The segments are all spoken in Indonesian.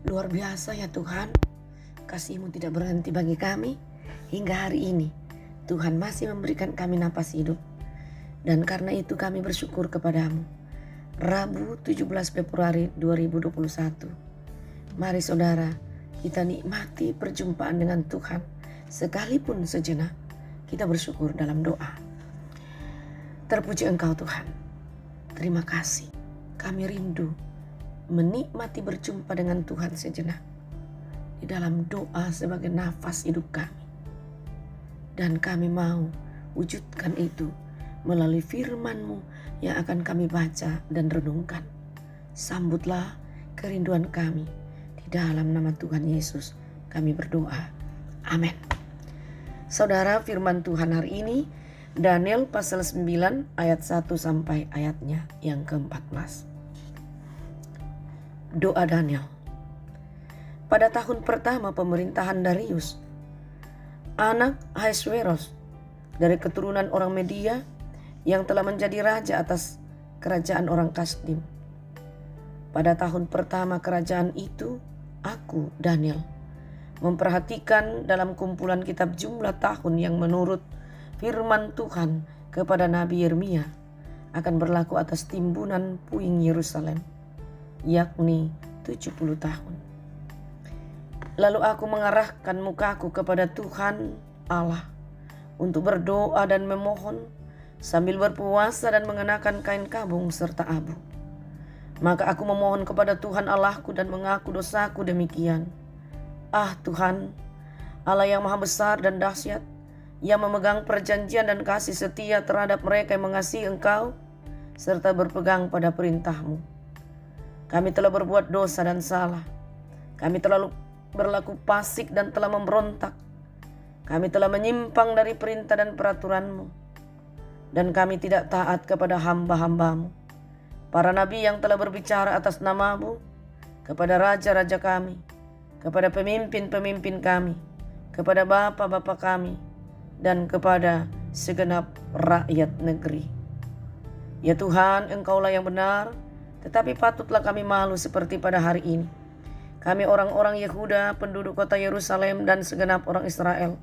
Luar biasa ya Tuhan, kasih-Mu tidak berhenti bagi kami hingga hari ini. Tuhan masih memberikan kami napas hidup. Dan karena itu kami bersyukur kepadamu. Rabu 17 Februari 2021. Mari saudara, kita nikmati perjumpaan dengan Tuhan. Sekalipun sejenak, kita bersyukur dalam doa. Terpuji Engkau Tuhan. Terima kasih. Kami rindu menikmati berjumpa dengan Tuhan sejenak di dalam doa sebagai nafas hidup kami. Dan kami mau wujudkan itu melalui firman-Mu yang akan kami baca dan renungkan. Sambutlah kerinduan kami. Di dalam nama Tuhan Yesus kami berdoa. Amin. Saudara, firman Tuhan hari ini Daniel pasal 9 ayat 1 sampai ayatnya yang ke-14. Doa Daniel. Pada tahun pertama pemerintahan Darius, anak Ahasweros dari keturunan orang Media yang telah menjadi raja atas kerajaan orang Kasdim. Pada tahun pertama kerajaan itu, aku, Daniel, memperhatikan dalam kumpulan kitab jumlah tahun yang menurut firman Tuhan kepada Nabi Yeremia akan berlaku atas timbunan puing Yerusalem, yakni 70 tahun. Lalu aku mengarahkan mukaku kepada Tuhan Allah untuk berdoa dan memohon sambil berpuasa dan mengenakan kain kabung serta abu. Maka aku memohon kepada Tuhan Allahku dan mengaku dosaku demikian. Ah Tuhan, Allah yang maha besar dan dahsyat, yang memegang perjanjian dan kasih setia terhadap mereka yang mengasihi Engkau serta berpegang pada perintah-Mu. Kami telah berbuat dosa dan salah. Kami telah berlaku fasik dan telah memberontak. Kami telah menyimpang dari perintah dan peraturan-Mu. Dan kami tidak taat kepada hamba-hamba-Mu, para nabi yang telah berbicara atas nama-Mu, kepada raja-raja kami, kepada pemimpin-pemimpin kami, kepada bapa-bapa kami, dan kepada segenap rakyat negeri. Ya Tuhan, Engkaulah yang benar, tetapi patutlah kami malu seperti pada hari ini. Kami orang-orang Yehuda, penduduk kota Yerusalem dan segenap orang Israel,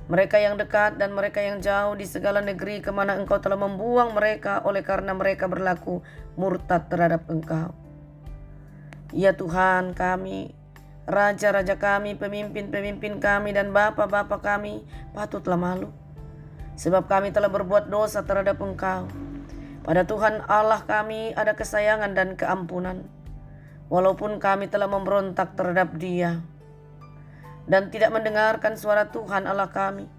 mereka yang dekat dan mereka yang jauh di segala negeri kemana Engkau telah membuang mereka oleh karena mereka berlaku murtad terhadap Engkau. Ya Tuhan, kami, raja-raja kami, pemimpin-pemimpin kami dan bapa-bapa kami patutlah malu, sebab kami telah berbuat dosa terhadap Engkau. Pada Tuhan Allah kami ada kesayangan dan keampunan, walaupun kami telah memberontak terhadap Dia dan tidak mendengarkan suara Tuhan Allah kami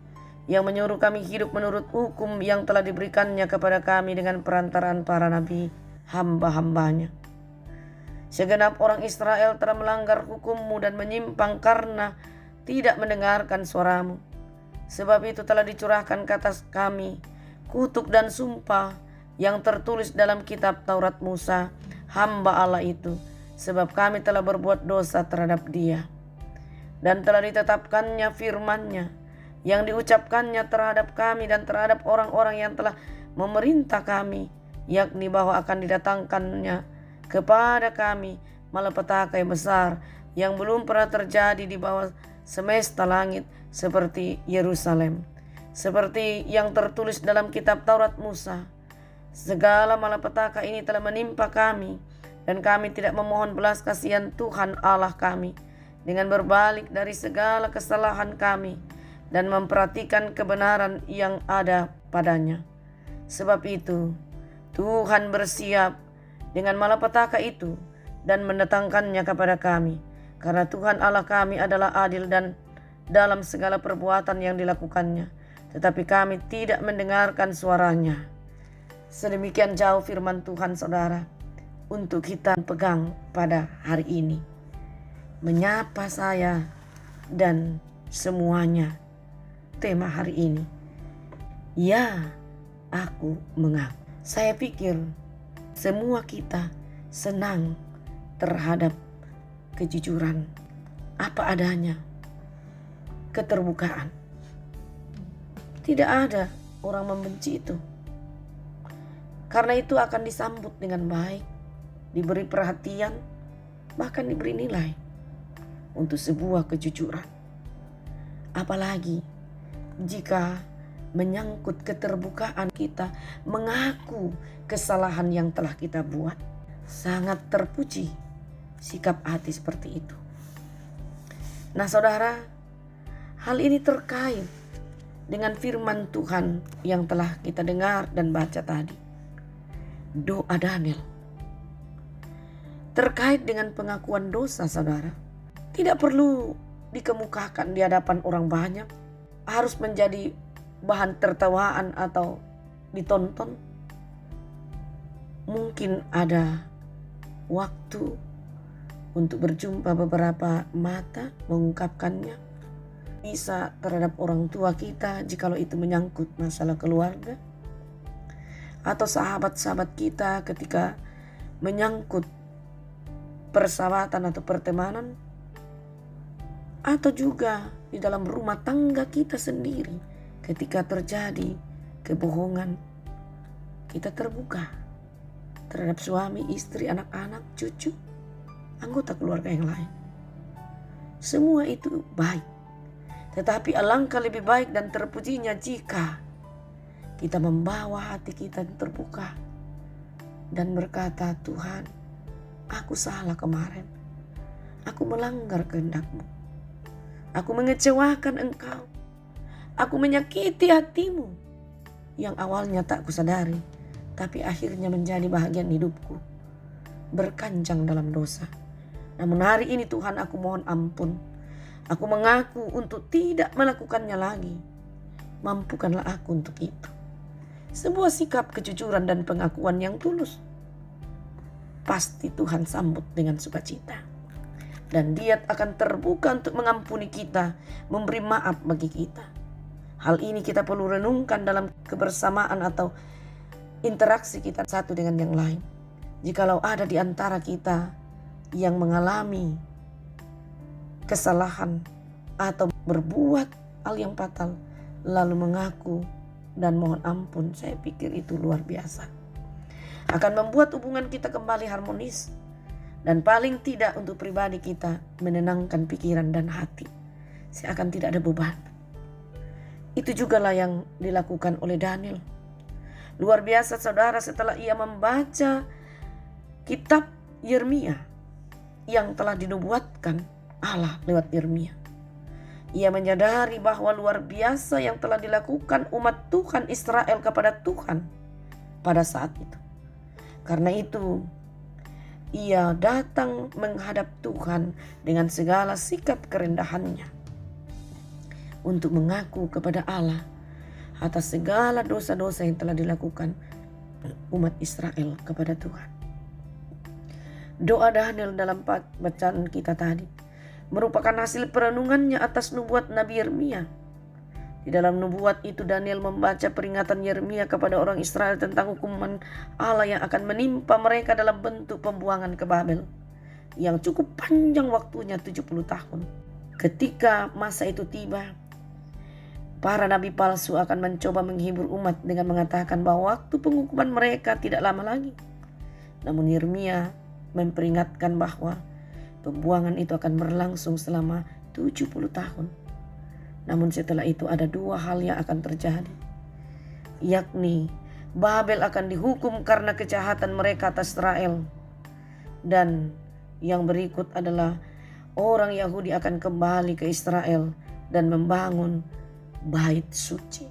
yang menyuruh kami hidup menurut hukum yang telah diberikannya kepada kami dengan perantaraan para nabi hamba-hambanya. Segenap orang Israel telah melanggar hukum-Mu dan menyimpang karena tidak mendengarkan suara-Mu. Sebab itu telah dicurahkan ke atas kami kutuk dan sumpah yang tertulis dalam kitab Taurat Musa, hamba Allah itu, sebab kami telah berbuat dosa terhadap Dia. Dan telah ditetapkannya firman-Nya yang diucapkannya terhadap kami dan terhadap orang-orang yang telah memerintah kami, yakni bahwa akan didatangkannya kepada kami malapetaka yang besar yang belum pernah terjadi di bawah semesta langit seperti Yerusalem. Seperti yang tertulis dalam kitab Taurat Musa, segala malapetaka ini telah menimpa kami dan kami tidak memohon belas kasihan Tuhan Allah kami dengan berbalik dari segala kesalahan kami dan memperhatikan kebenaran yang ada padanya. Sebab itu Tuhan bersiap dengan malapetaka itu dan mendatangkannya kepada kami, karena Tuhan Allah kami adalah adil dan dalam segala perbuatan yang dilakukannya, tetapi kami tidak mendengarkan suaranya. Sedemikian jauh firman Tuhan saudara, untuk kita pegang pada hari ini. Menyapa saya dan semuanya. Tema hari ini, ya aku mengaku. Saya pikir semua kita senang terhadap kejujuran, apa adanya, keterbukaan. Tidak ada orang membenci itu. Karena itu akan disambut dengan baik, diberi perhatian, bahkan diberi nilai. untuk sebuah kejujuran. Apalagi jika menyangkut keterbukaan kita mengaku kesalahan yang telah kita buat. Sangat terpuji sikap hati seperti itu. Nah saudara, hal ini terkait dengan firman Tuhan yang telah kita dengar dan baca tadi. Doa Daniel terkait dengan pengakuan dosa saudara. Tidak perlu dikemukakan di hadapan orang banyak, harus menjadi bahan tertawaan atau ditonton. Mungkin ada waktu untuk berjumpa beberapa mata mengungkapkannya. Bisa terhadap orang tua kita jikalau itu menyangkut masalah keluarga, atau sahabat-sahabat kita ketika menyangkut persahabatan atau pertemanan, atau juga di dalam rumah tangga kita sendiri ketika terjadi kebohongan. Kita terbuka terhadap suami, istri, anak-anak, cucu, anggota keluarga yang lain. Semua itu baik. Tetapi alangkah lebih baik dan terpujinya jika kita membawa hati kita terbuka dan berkata, Tuhan, aku salah kemarin. Aku melanggar kehendak-Mu. Aku mengecewakan Engkau. Aku menyakiti hati-Mu yang awalnya tak kusadari, tapi akhirnya menjadi bahagian hidupku. Berkanjang dalam dosa. Namun hari ini Tuhan, aku mohon ampun. Aku mengaku untuk tidak melakukannya lagi. Mampukanlah aku untuk itu. Sebuah sikap kejujuran dan pengakuan yang tulus. Pasti Tuhan sambut dengan sukacita. Dan Dia akan terbuka untuk mengampuni kita, memberi maaf bagi kita. Hal ini kita perlu renungkan dalam kebersamaan atau interaksi kita satu dengan yang lain. Jikalau ada di antara kita yang mengalami kesalahan atau berbuat hal yang fatal, lalu mengaku dan mohon ampun, saya pikir itu luar biasa. Akan membuat hubungan kita kembali harmonis. Dan paling tidak untuk pribadi kita menenangkan pikiran dan hati. Seakan tidak ada beban. Itu jugalah yang dilakukan oleh Daniel. Luar biasa saudara, setelah ia membaca kitab Yeremia yang telah dinubuatkan Allah lewat Yeremia. Ia menyadari bahwa luar biasa yang telah dilakukan umat Tuhan Israel kepada Tuhan pada saat itu. Karena itu, ia datang menghadap Tuhan dengan segala sikap kerendahannya untuk mengaku kepada Allah atas segala dosa-dosa yang telah dilakukan umat Israel kepada Tuhan. Doa Daniel dalam bacaan kita tadi merupakan hasil perenungannya atas nubuat Nabi Yeremia. Di dalam nubuat itu Daniel membaca peringatan Yeremia kepada orang Israel tentang hukuman Allah yang akan menimpa mereka dalam bentuk pembuangan ke Babel yang cukup panjang waktunya 70 tahun. Ketika masa itu tiba, para nabi palsu akan mencoba menghibur umat dengan mengatakan bahwa waktu penghukuman mereka tidak lama lagi. Namun Yeremia memperingatkan bahwa pembuangan itu akan berlangsung selama 70 tahun. Namun setelah itu ada dua hal yang akan terjadi. Yakni Babel akan dihukum karena kejahatan mereka atas Israel. Dan yang berikut adalah orang Yahudi akan kembali ke Israel dan membangun bait suci.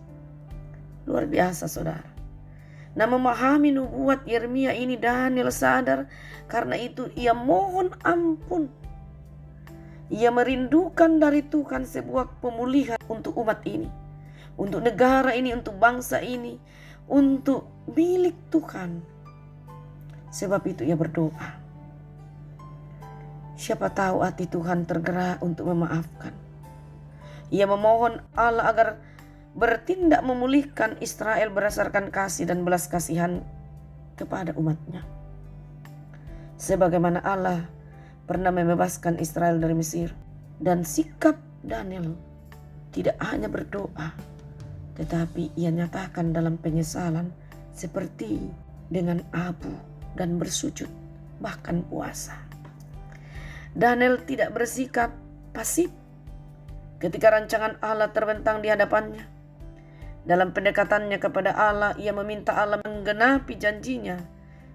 Luar biasa saudara. Nah, memahami nubuat Yeremia ini Daniel sadar, karena itu ia mohon ampun. Ia merindukan dari Tuhan sebuah pemulihan untuk umat ini, untuk negara ini, untuk bangsa ini, untuk milik Tuhan. Sebab itu ia berdoa. Siapa tahu hati Tuhan tergerak untuk memaafkan. Ia memohon Allah agar bertindak memulihkan Israel berdasarkan kasih dan belas kasihan kepada umatnya. Sebagaimana Allah pernah membebaskan Israel dari Mesir. Dan sikap Daniel tidak hanya berdoa, tetapi ia nyatakan dalam penyesalan seperti dengan abu dan bersujud, bahkan puasa. Daniel tidak bersikap pasif ketika rancangan Allah terbentang di hadapannya. Dalam pendekatannya kepada Allah, ia meminta Allah menggenapi janjinya.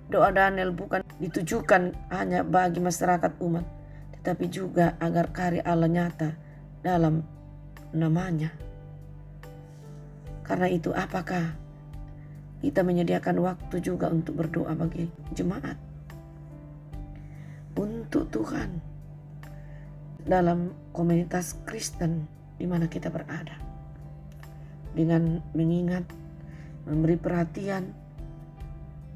Doa Daniel bukan ditujukan hanya bagi masyarakat umat, tetapi juga agar karya Allah nyata dalam namanya. Karena itu, apakah kita menyediakan waktu juga untuk berdoa bagi jemaat, untuk Tuhan, dalam komunitas Kristen di mana kita berada, dengan mengingat, memberi perhatian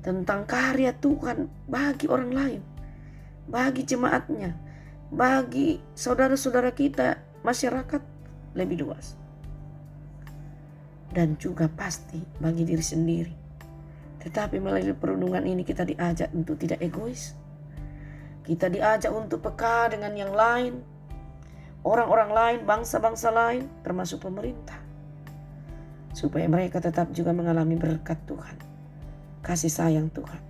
tentang karya Tuhan bagi orang lain, bagi jemaatnya, bagi saudara-saudara kita, masyarakat lebih luas. Dan juga pasti bagi diri sendiri. Tetapi melalui perundungan ini kita diajak untuk tidak egois. Kita diajak untuk peka dengan yang lain, orang-orang lain, bangsa-bangsa lain, termasuk pemerintah, supaya mereka tetap juga mengalami berkat Tuhan, kasih sayang Tuhan.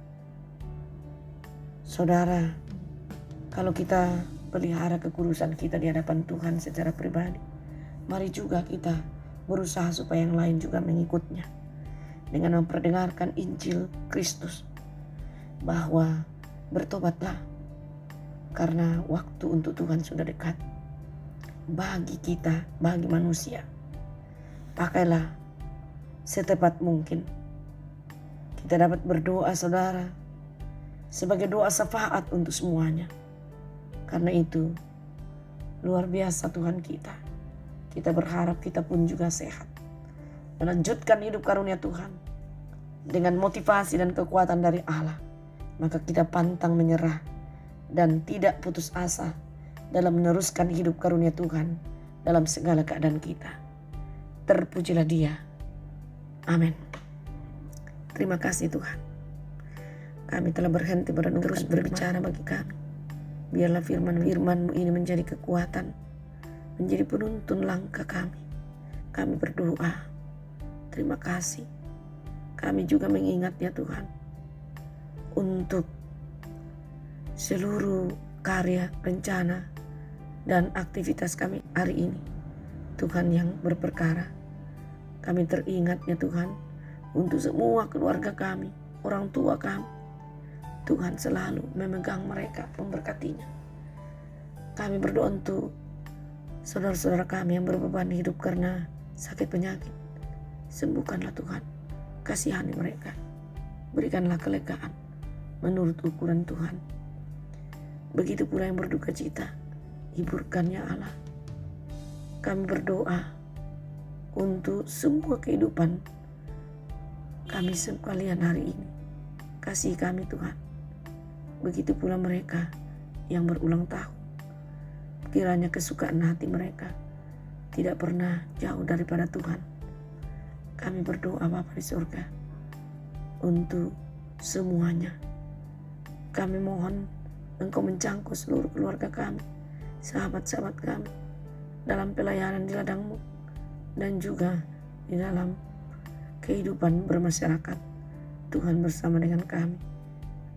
Saudara, kalau kita pelihara kekudusan kita di hadapan Tuhan secara pribadi, mari juga kita berusaha supaya yang lain juga mengikutnya dengan memperdengarkan Injil Kristus, bahwa bertobatlah karena waktu untuk Tuhan sudah dekat. Bagi kita, bagi manusia, pakailah setepat mungkin. Kita dapat berdoa, saudara, sebagai doa syafaat untuk semuanya. Karena itu, luar biasa Tuhan kita. Kita berharap kita pun juga sehat, melanjutkan hidup karunia Tuhan dengan motivasi dan kekuatan dari Allah. Maka kita pantang menyerah dan tidak putus asa dalam meneruskan hidup karunia Tuhan dalam segala keadaan kita. Terpujilah Dia. Amin. Terima kasih Tuhan. Kami telah berhenti merenung, terus berbicara bagi kami. Biarlah firman-Mu ini menjadi kekuatan, menjadi penuntun langkah kami. Kami berdoa. Terima kasih. Kami juga mengingat ya Tuhan, untuk seluruh karya, rencana, dan aktivitas kami hari ini. Tuhan yang berperkara. Kami teringat ya Tuhan, untuk semua keluarga kami, orang tua kami. Tuhan selalu memegang mereka, memberkatinya. Kami berdoa untuk saudara-saudara kami yang berbeban hidup karena sakit penyakit. Sembuhkanlah Tuhan, kasihani mereka. Berikanlah kelegaan menurut ukuran Tuhan. Begitu pula yang berduka cita, hiburkannya Allah. Kami berdoa untuk semua kehidupan kami sekalian hari ini. Kasih kami Tuhan. Begitu pula mereka yang berulang tahun. Kiranya kesukaan hati mereka tidak pernah jauh daripada Tuhan. Kami berdoa Bapa di surga untuk semuanya. Kami mohon Engkau menjangkau seluruh keluarga kami, sahabat-sahabat kami, dalam pelayanan di ladang-Mu, dan juga di dalam kehidupan bermasyarakat. Tuhan bersama dengan kami.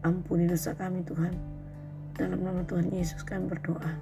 Ampuni dosa kami Tuhan. Dalam nama Tuhan Yesus kami berdoa.